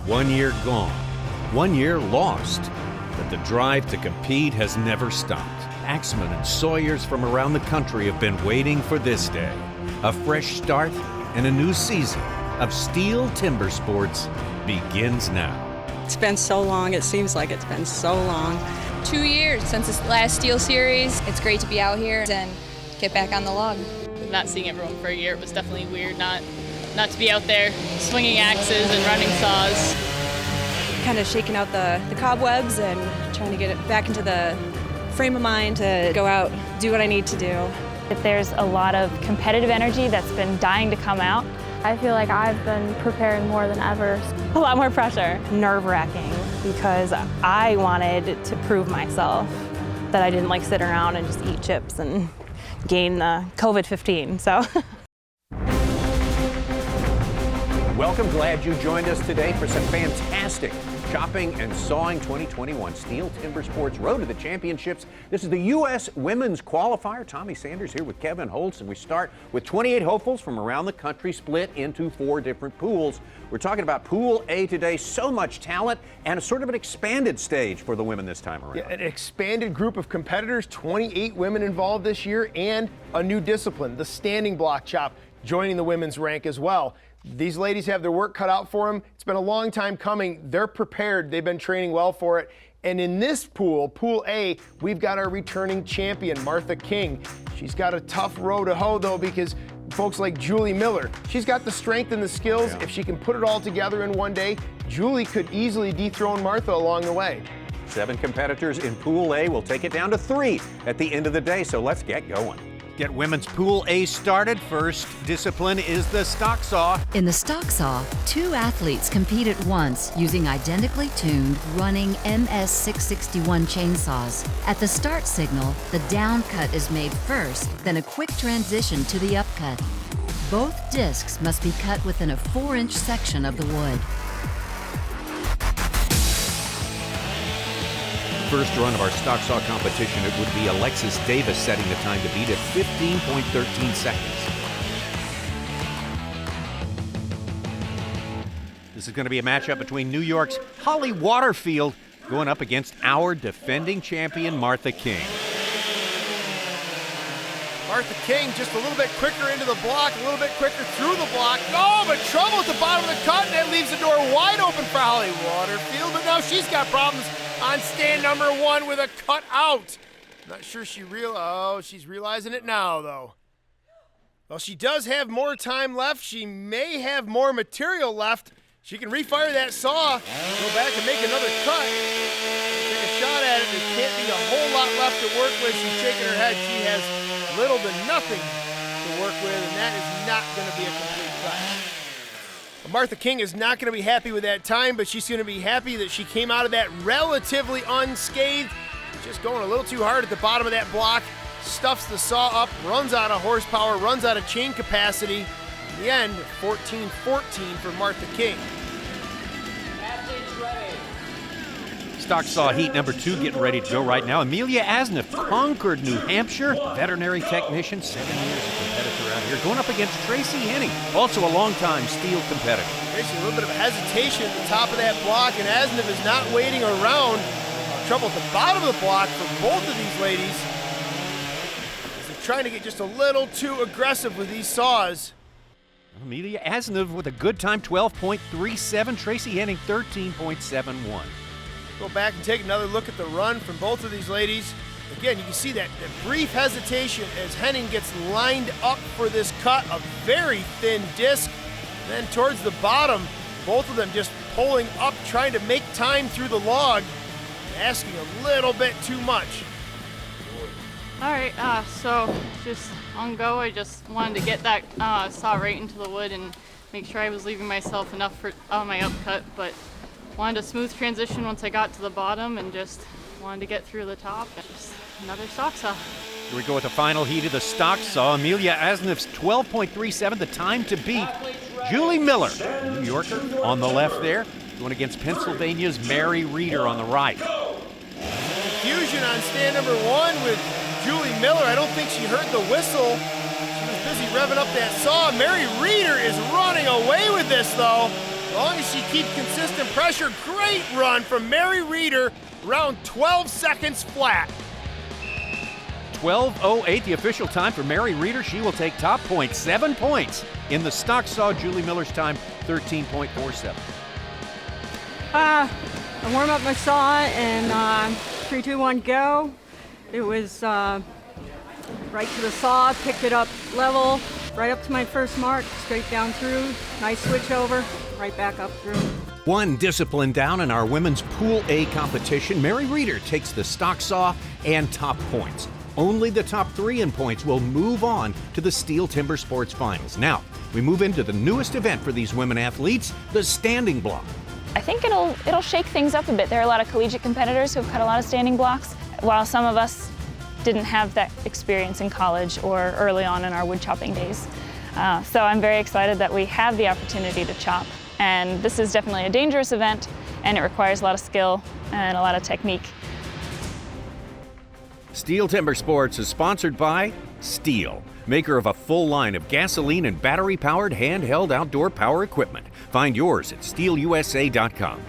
1 year gone, 1 year lost. But the drive to compete has never stopped. Axemen and sawyers from around the country have been waiting for this day. A fresh start and a new season of STIHL Timbersports begins now. It's been so long, it seems like it's been so long. 2 years since this last STIHL series. It's great to be out here and get back on the log. Not seeing everyone for a year, it was definitely weird not to be out there swinging axes and running saws. Kind of shaking out the cobwebs and trying to get it back into the frame of mind to go out, do what I need to do. If there's a lot of competitive energy that's been dying to come out, I feel like I've been preparing more than ever. A lot more pressure. Nerve-wracking because I wanted to prove myself that I didn't like sit around and just eat chips and gain the COVID-15, so. Welcome, glad you joined us today for some fantastic chopping and sawing 2021 STIHL Timbersports Road to the Championships. This is the U.S. Women's Qualifier. Tommy Sanders here with Kevin Holtz, and we start with 28 hopefuls from around the country split into 4 different pools. We're talking about Pool A today. So much talent and a sort of an expanded stage for the women this time around. Yeah, an expanded group of competitors, 28 women involved this year, and a new discipline, the standing block chop, joining the women's rank as well. These ladies have their work cut out for them. It's been a long time coming. They're prepared. They've been training well for it. And in this pool, Pool A, we've got our returning champion, Martha King. She's got a tough row to hoe, though, because folks like Julie Miller, she's got the strength and the skills. If she can put it all together in one day, Julie could easily dethrone Martha along the way. 7 competitors in Pool A. We'll take it down to 3 at the end of the day, so let's get going. Get women's Pool A started. First discipline is the stock saw. In the stock saw, 2 athletes compete at once using identically tuned running MS-661 chainsaws. At the start signal, the down cut is made first, then a quick transition to the up cut. Both discs must be cut within a 4-inch section of the wood. First run of our stock saw competition, it would be Alexis Davis setting the time to beat at 15.13 seconds. This is going to be a matchup between New York's Holly Waterfield going up against our defending champion, Martha King. Martha King just a little bit quicker into the block, a little bit quicker through the block. Oh, but trouble at the bottom of the cut, and that leaves the door wide open for Holly Waterfield, but now she's got problems on stand number 1 with a cut out. Not sure she's realizing it now, though. Well, she does have more time left. She may have more material left. She can refire that saw, go back and make another cut. Take a shot at it. There can't be a whole lot left to work with. She's shaking her head. She has little to nothing to work with, and that is not going to be a complete cut. Martha King is not going to be happy with that time, but she's going to be happy that she came out of that relatively unscathed. Just going a little too hard at the bottom of that block, stuffs the saw up, runs out of horsepower, runs out of chain capacity. In the end, 14-14 for Martha King. Stock saw heat number 2 getting ready to go right now. Amelia Asniff, Concord, New Hampshire, veterinary technician, 7 years of competitor out here, going up against Tracy Henning, also a longtime STIHL competitor. Tracy, a little bit of hesitation at the top of that block, and Asniff is not waiting around. Trouble at the bottom of the block for both of these ladies. They're trying to get just a little too aggressive with these saws. Amelia Asniff with a good time, 12.37. Tracy Henning, 13.71. Go back and take another look at the run from both of these ladies. Again, you can see that brief hesitation as Henning gets lined up for this cut, a very thin disc. Then towards the bottom, both of them just pulling up, trying to make time through the log, asking a little bit too much. All right, so just on go, I just wanted to get that saw right into the wood and make sure I was leaving myself enough for my upcut, but wanted a smooth transition once I got to the bottom and just wanted to get through the top. Just another stock saw. Here we go with the final heat of the stock saw. Amelia Asniff's 12.37, the time to beat. Julie Miller, New Yorker, on the left there, going against Pennsylvania's Mary Reeder on the right. Confusion on stand number 1 with Julie Miller. I don't think she heard the whistle. She was busy revving up that saw. Mary Reeder is running away with this, though. As long as she keeps consistent pressure, great run from Mary Reeder, around 12 seconds flat. 12:08, the official time for Mary Reeder. She will take top points, 7 points in the stock saw. Julie Miller's time, 13.47. I warm up my saw and 3, 2, 1, go. It was right to the saw, picked it up level, right up to my first mark, straight down through, nice switch over, right back up through. One discipline down in our women's Pool A competition. Mary Reeder takes the stock saw and top points. Only the top 3 in points will move on to the STIHL Timbersports Finals. Now, we move into the newest event for these women athletes, the standing block. I think it'll shake things up a bit. There are a lot of collegiate competitors who've cut a lot of standing blocks, while some of us didn't have that experience in college or early on in our wood chopping days. So I'm very excited that we have the opportunity to chop. And this is definitely a dangerous event, and it requires a lot of skill and a lot of technique. STIHL Timbersports is sponsored by STIHL, maker of a full line of gasoline and battery-powered handheld outdoor power equipment. Find yours at stihlusa.com.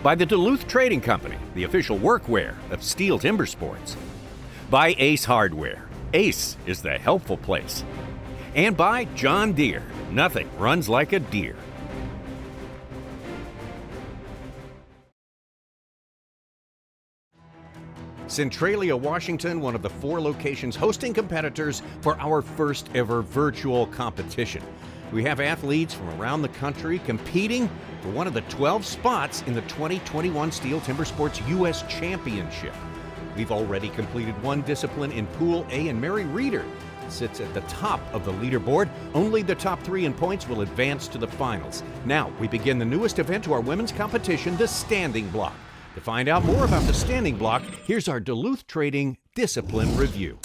By the Duluth Trading Company, the official workwear of STIHL Timbersports. By Ace Hardware. Ace is the helpful place. And by John Deere. Nothing runs like a deer. Centralia, Washington, one of the 4 locations hosting competitors for our first ever virtual competition. We have athletes from around the country competing for one of the 12 spots in the 2021 STIHL Timbersports U.S. Championship. We've already completed 1 discipline in Pool A, and Mary Reeder sits at the top of the leaderboard. Only the top 3 in points will advance to the finals. Now, we begin the newest event to our women's competition, the standing block. To find out more about the standing block, here's our Duluth Trading Discipline Review.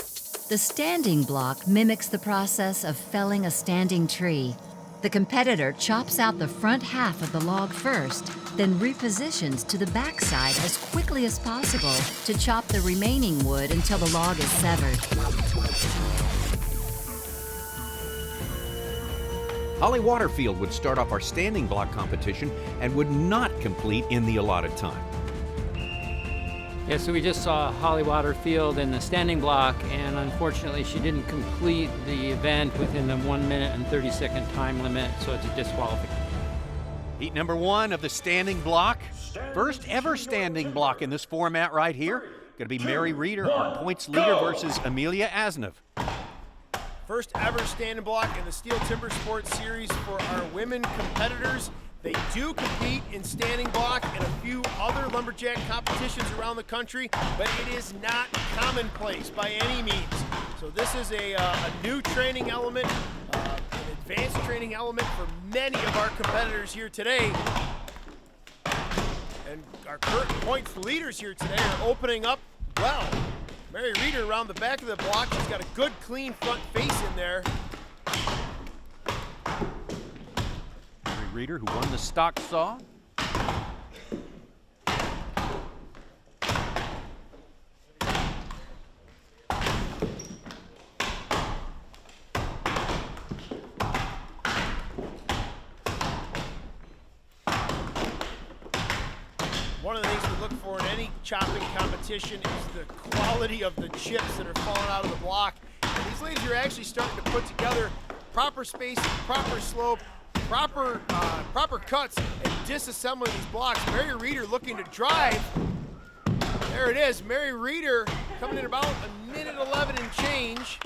The standing block mimics the process of felling a standing tree. The competitor chops out the front half of the log first, then repositions to the backside as quickly as possible to chop the remaining wood until the log is severed. Holly Waterfield would start off our standing block competition and would not complete in the allotted time. Yeah, so we just saw Holly Waterfield in the standing block, and unfortunately she didn't complete the event within the 1 minute and 30-second time limit, so it's a disqualification. Heat number 1 of the standing block. First ever standing block in this format right here. Going to be Mary Reeder, our points leader, versus Amelia Asnev. First ever standing block in the STIHL Timbersports series for our women competitors. They do compete in standing block and a few other lumberjack competitions around the country, but it is not commonplace by any means. So this is a new training element, an advanced training element for many of our competitors here today. And our current points leaders here today are opening up well. Mary Reeder around the back of the block. She's got a good, clean front face in there. Mary Reeder, who won the stock saw. One of the things we look for in any chopping competition is the quality of the chips that are falling out of the block. And these ladies are actually starting to put together proper spacing, proper slope, proper cuts, and disassembling these blocks. Mary Reeder looking to drive. There it is. Mary Reeder coming in about 1:11 and change.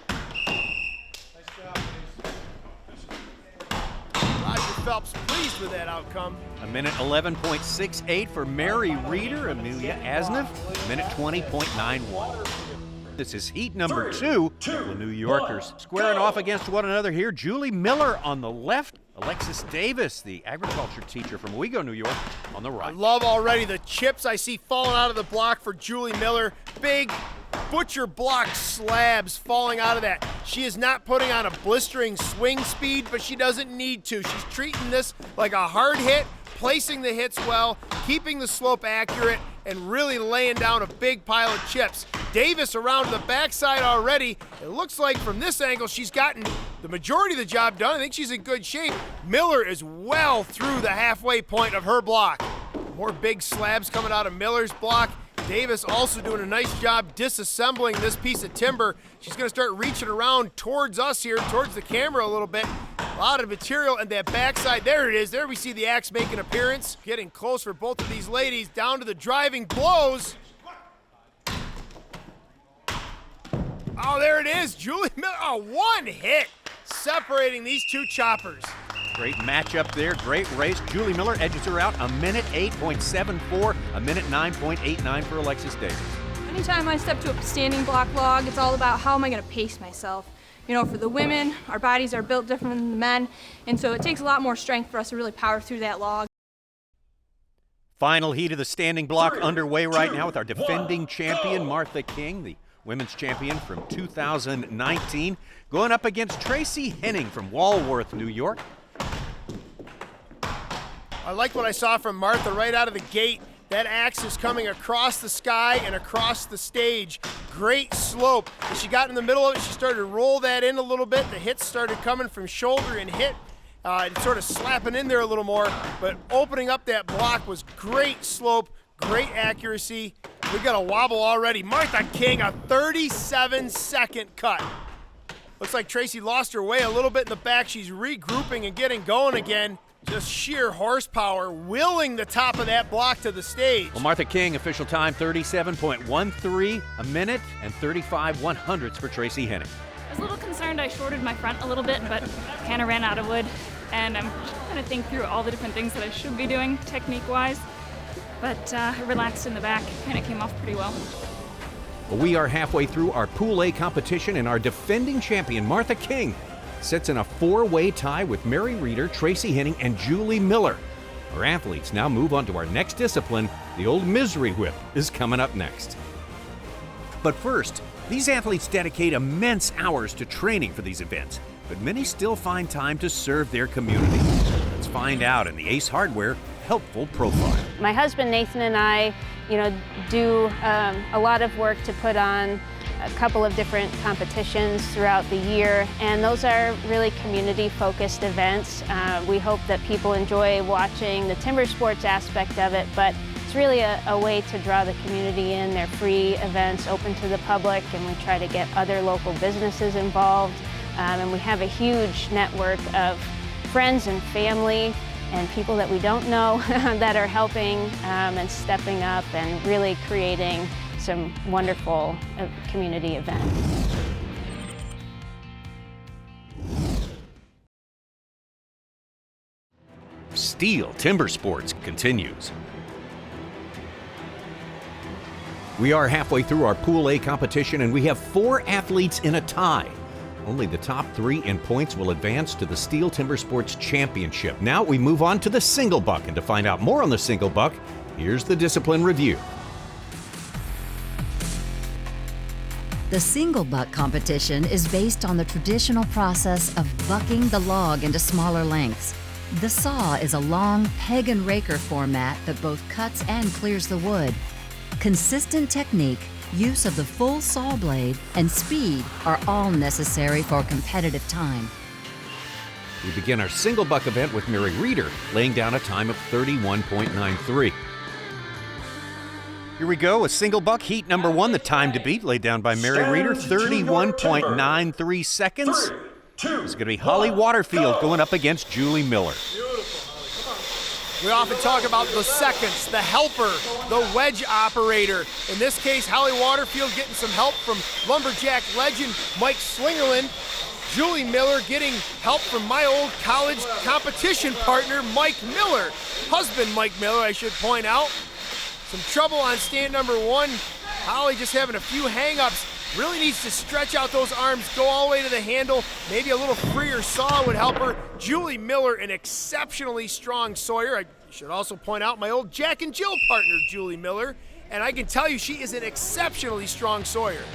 Nice job, Roger Phelps pleased with that outcome. 1:11.68 for Mary Reeder. Amelia Asnev, 1:20.91. This is heat number 2. The New Yorkers squaring off against one another here. Julie Miller on the left. Alexis Davis, the agriculture teacher from Owego, New York, on the right. I love already the chips I see falling out of the block for Julie Miller. Big butcher block slabs falling out of that. She is not putting on a blistering swing speed, but she doesn't need to. She's treating this like a hard hit, placing the hits well, keeping the slope accurate, and really laying down a big pile of chips. Davis around to the backside already. It looks like from this angle she's gotten the majority of the job done. I think she's in good shape. Miller is well through the halfway point of her block. More big slabs coming out of Miller's block. Davis also doing a nice job disassembling this piece of timber. She's going to start reaching around towards us here, towards the camera a little bit. A lot of material, and that backside, there it is. There we see the axe make an appearance. Getting close for both of these ladies, down to the driving blows. Oh, there it is, Julie Miller. Oh, one hit separating these two choppers. Great matchup there, great race. Julie Miller edges her out, 1:08.74, 1:09.89 for Alexis Davis. Anytime I step to a standing block log, it's all about how am I going to pace myself. You know, for the women, our bodies are built different than the men, and so it takes a lot more strength for us to really power through that log. Final heat of the standing block underway right now with our defending champion, Martha King, the women's champion from 2019, going up against Tracy Henning from Walworth, New York. I like what I saw from Martha right out of the gate. That axe is coming across the sky and across the stage. Great slope. As she got in the middle of it, she started to roll that in a little bit. The hits started coming from shoulder and hit. Sort of slapping in there a little more, but opening up that block was great slope, great accuracy. We got a wobble already. Martha King, a 37-second cut. Looks like Tracy lost her way a little bit in the back. She's regrouping and getting going again. Just sheer horsepower, willing the top of that block to the stage. Well, Martha King, official time 37.13 a minute and 35/100ths for Tracy Henning. I was a little concerned I shorted my front a little bit, but kind of ran out of wood. And I'm trying to think through all the different things that I should be doing technique-wise. But I relaxed in the back, kind of came off pretty well. Well, we are halfway through our Pool A competition, and our defending champion, Martha King, sits in a four-way tie with Mary Reeder, Tracy Henning, and Julie Miller. Our athletes now move on to our next discipline. The old misery whip is coming up next. But first, these athletes dedicate immense hours to training for these events, but many still find time to serve their community. Let's find out in the Ace Hardware Helpful Profile. My husband Nathan and I, do a lot of work to put on a couple of different competitions throughout the year, and those are really community-focused events. We hope that people enjoy watching the timber sports aspect of it, but it's really a way to draw the community in. They're free events, open to the public, and we try to get other local businesses involved. And we have a huge network of friends and family and people that we don't know that are helping and stepping up and really creating some wonderful community events. STIHL Timbersports continues. We are halfway through our Pool A competition, and we have 4 athletes in a tie. Only the top 3 in points will advance to the STIHL Timbersports Championship. Now we move on to the single buck, and to find out more on the single buck, here's the discipline review. The single buck competition is based on the traditional process of bucking the log into smaller lengths. The saw is a long peg and raker format that both cuts and clears the wood. Consistent technique, use of the full saw blade, and speed are all necessary for competitive time. We begin our single buck event with Mary Reeder, laying down a time of 31.93. Here we go, a single buck, heat number 1, the time to beat, laid down by Mary Reeder, 31.93 seconds. It's going to be Holly Waterfield going up against Julie Miller. We often talk about the seconds, the helper, the wedge operator. In this case, Holly Waterfield getting some help from lumberjack legend Mike Slingerland. Julie Miller getting help from my old college competition partner, Mike Miller. Husband Mike Miller, I should point out. Some trouble on stand number 1. Holly just having a few hang-ups. Really needs to stretch out those arms, go all the way to the handle. Maybe a little freer saw would help her. Julie Miller, an exceptionally strong sawyer. I should also point out my old Jack and Jill partner, Julie Miller. And I can tell you she is an exceptionally strong sawyer.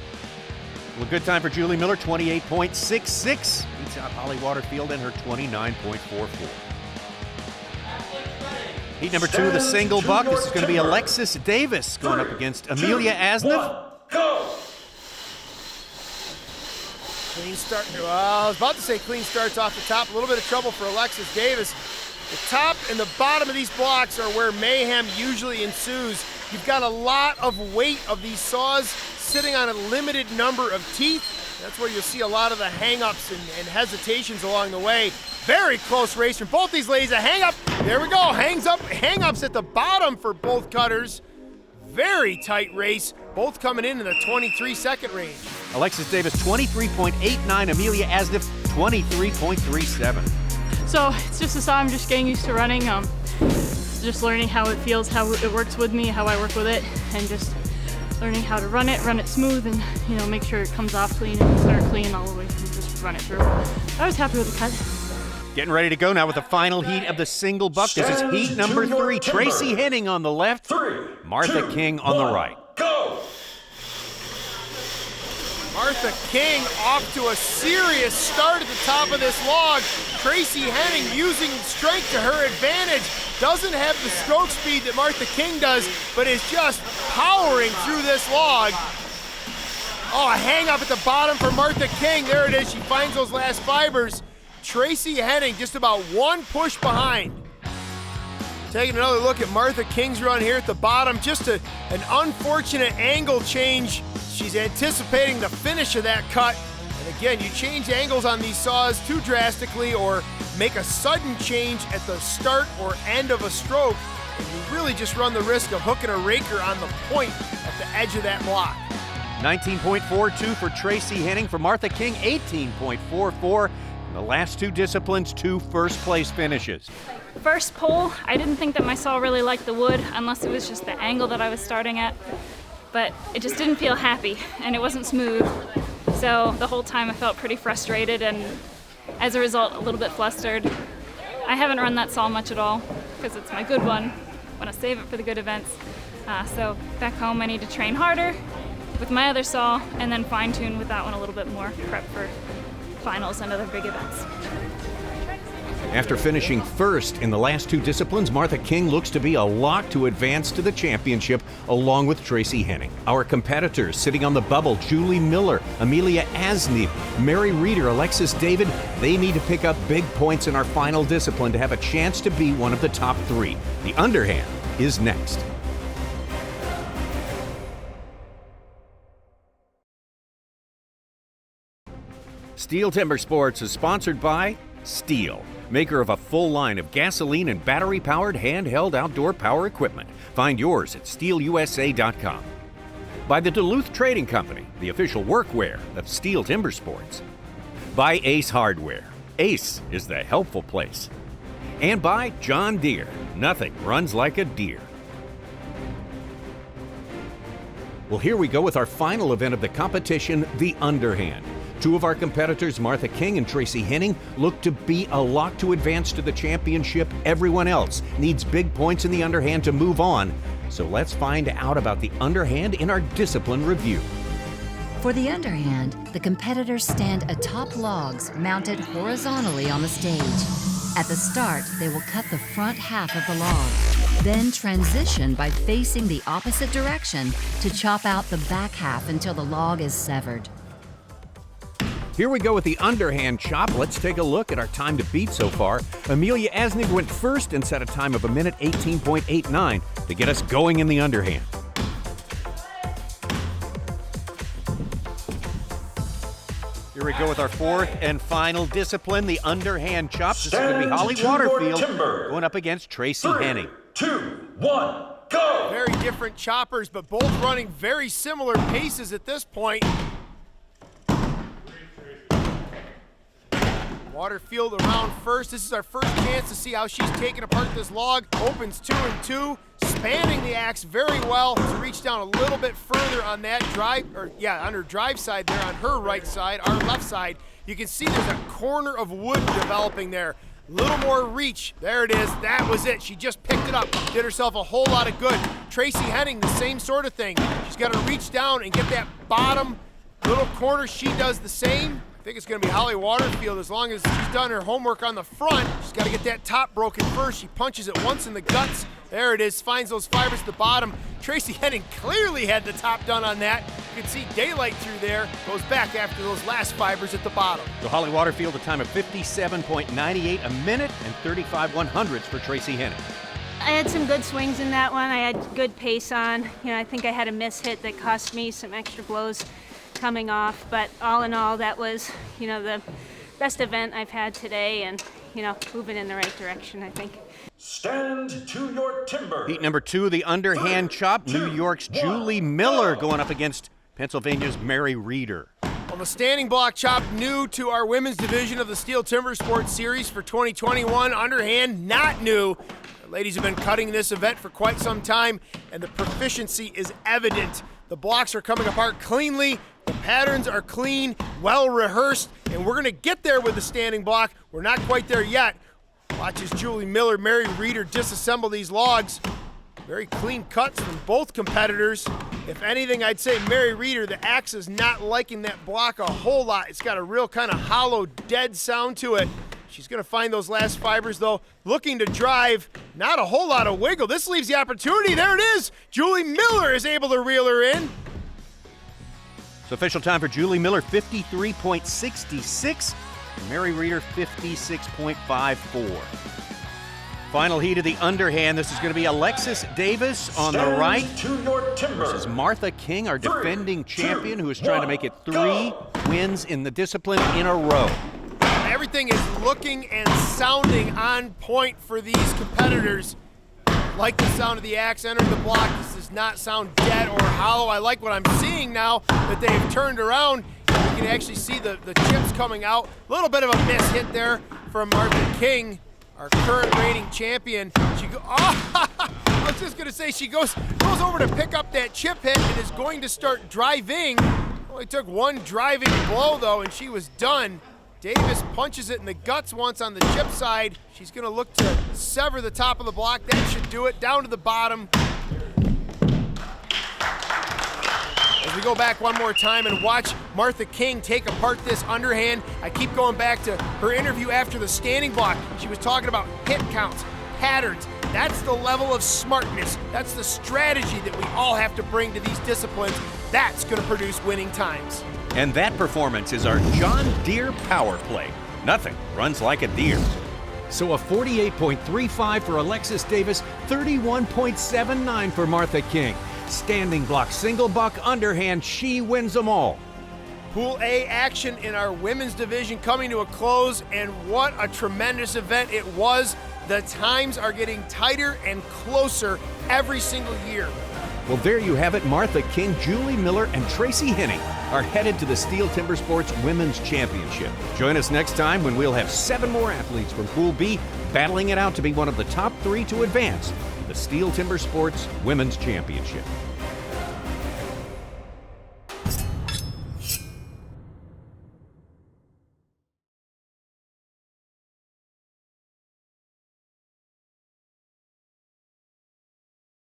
Well, good time for Julie Miller, 28.66. Beats out Holly Waterfield in her 29.44. Heat number 2 of the single buck. This is going to be Alexis Davis going up against Amelia Asniff. Clean start. Well, I was about to say clean starts off the top. A little bit of trouble for Alexis Davis. The top and the bottom of these blocks are where mayhem usually ensues. You've got a lot of weight of these saws sitting on a limited number of teeth. That's where you'll see a lot of the hang-ups and hesitations along the way. Very close race from both these ladies. A hang-up. There we go. Hang-ups at the bottom for both cutters. Very tight race. Both coming in the 23-second range. Alexis Davis, 23.89. Amelia Asniff, 23.37. So it's just a saw I'm just getting used to running. Just learning how it feels, how it works with me, how I work with it, and just learning how to run it smooth, and make sure it comes off clean and start clean all the way through. Just run it through. I was happy with the cut. Getting ready to go now with the final heat of the single buck. This is heat number 3. Tracy Henning on the left, Martha King on the right. Go! Martha King off to a serious start at the top of this log. Tracy Henning using strength to her advantage. Doesn't have the stroke speed that Martha King does, but is just powering through this log. Oh, a hang up at the bottom for Martha King. There it is. She finds those last fibers. Tracy Henning just about one push behind. Taking another look at Martha King's run here at the bottom. Just an unfortunate angle change. She's anticipating the finish of that cut. And again, you change angles on these saws too drastically or make a sudden change at the start or end of a stroke, and you really just run the risk of hooking a raker on the point at the edge of that block. 19.42 for Tracy Henning. For Martha King, 18.44. The last 2 disciplines, 2 first-place finishes. First pull, I didn't think that my saw really liked the wood unless it was just the angle that I was starting at, but it just didn't feel happy and it wasn't smooth. So the whole time I felt pretty frustrated and as a result a little bit flustered. I haven't run that saw much at all because it's my good one. I want to save it for the good events. So back home I need to train harder with my other saw and then fine-tune with that one a little bit more, prep for finals and other big events. After finishing first in the last 2 disciplines, Martha King looks to be a lock to advance to the championship along with Tracy Henning. Our competitors sitting on the bubble, Julie Miller, Amelia Asniff, Mary Reeder, Alexis David, they need to pick up big points in our final discipline to have a chance to be one of the top 3. The underhand is next. STIHL Timbersports is sponsored by STIHL, maker of a full line of gasoline and battery-powered handheld outdoor power equipment. Find yours at stihlusa.com. By the Duluth Trading Company, the official workwear of STIHL Timbersports. By Ace Hardware. Ace is the helpful place. And by John Deere. Nothing runs like a deer. Well, here we go with our final event of the competition, the underhand. 2 of our competitors, Martha King and Tracy Henning, look to be a lock to advance to the championship. Everyone else needs big points in the underhand to move on. So let's find out about the underhand in our discipline review. For the underhand, the competitors stand atop logs mounted horizontally on the stage. At the start, they will cut the front half of the log, then transition by facing the opposite direction to chop out the back half until the log is severed. Here we go with the underhand chop. Let's take a look at our time to beat so far. Amelia Asniff went first and set a time of 1:18.89 to get us going in the underhand. Here we go with our 4th and final discipline, the underhand chop. This is going to be Holly Waterfield going up against Tracy Henning. 3, 2, 1, go! Very different choppers, but both running very similar paces at this point. Waterfield around first. This is our first chance to see how she's taking apart this log. Opens 2 and 2, spanning the axe very well to reach down a little bit further on that drive, on her drive side there on her right side, our left side. You can see there's a corner of wood developing there. Little more reach. There it is. That was it. She just picked it up. Did herself a whole lot of good. Tracy Henning, the same sort of thing. She's got to reach down and get that bottom little corner. She does the same. think it's going to be Holly Waterfield as long as she's done her homework on the front. She's got to get that top broken first. She punches it once in the guts. There it is, finds those fibers at the bottom. Tracy Henning clearly had the top done on that. You can see daylight through there. Goes back after those last fibers at the bottom. So Holly Waterfield, a time of 57.98, a minute and 35 100ths for Tracy Henning. I had some good swings in that one. I had good pace on. I think I had a miss hit that cost me some extra blows coming off. But all in all, that was, the best event I've had today, and, moving in the right direction, I think. Stand to your timber. Heat number 2, the underhand chop. New York's Julie Miller going up against Pennsylvania's Mary Reeder. Well, the standing block chop new to our women's division of the STIHL Timbersports Series for 2021. Underhand not new. The ladies have been cutting this event for quite some time, and the proficiency is evident. The blocks are coming apart cleanly. The patterns are clean, well rehearsed, and we're going to get there with the standing block. We're not quite there yet. Watch as Julie Miller, Mary Reeder disassemble these logs. Very clean cuts from both competitors. If anything, I'd say Mary Reeder, the axe is not liking that block a whole lot. It's got a real kind of hollow, dead sound to it. She's going to find those last fibers, though. Looking to drive, not a whole lot of wiggle. This leaves the opportunity. There it is. Julie Miller is able to reel her in. So official time for Julie Miller, 53.66. Mary Reeder, 56.54. Final heat of the underhand. This is going to be Alexis Davis on the right versus Martha King, our defending champion, who is trying to make it 3 wins in the discipline in a row. Everything is looking and sounding on point for these competitors. Like the sound of the axe entering the block. This does not sound dead or hollow. I like what I'm seeing now that they've turned around. You can actually see the chips coming out. A little bit of a miss hit there from Martha King, our current reigning champion. I was just going to say she goes over to pick up that chip hit and is going to start driving. Only took one driving blow, though, and she was done. Davis punches it in the guts once on the chip side. She's going to look to sever the top of the block. That should do it. Down to the bottom. As we go back one more time and watch Martha King take apart this underhand, I keep going back to her interview after the standing block. She was talking about hit counts, patterns. That's the level of smartness. That's the strategy that we all have to bring to these disciplines. That's going to produce winning times. And that performance is our John Deere power play. Nothing runs like a deer. So a 48.35 for Alexis Davis, 31.79 for Martha King. Standing block, single buck, underhand, she wins them all. Pool A action in our women's division coming to a close, and what a tremendous event it was. The times are getting tighter and closer every single year. Well, there you have it. Martha King, Julie Miller, and Tracy Henning are headed to the STIHL Timbersports Women's Championship. Join us next time when we'll have 7 more athletes from Pool B battling it out to be one of the top 3 to advance the STIHL Timbersports Women's Championship.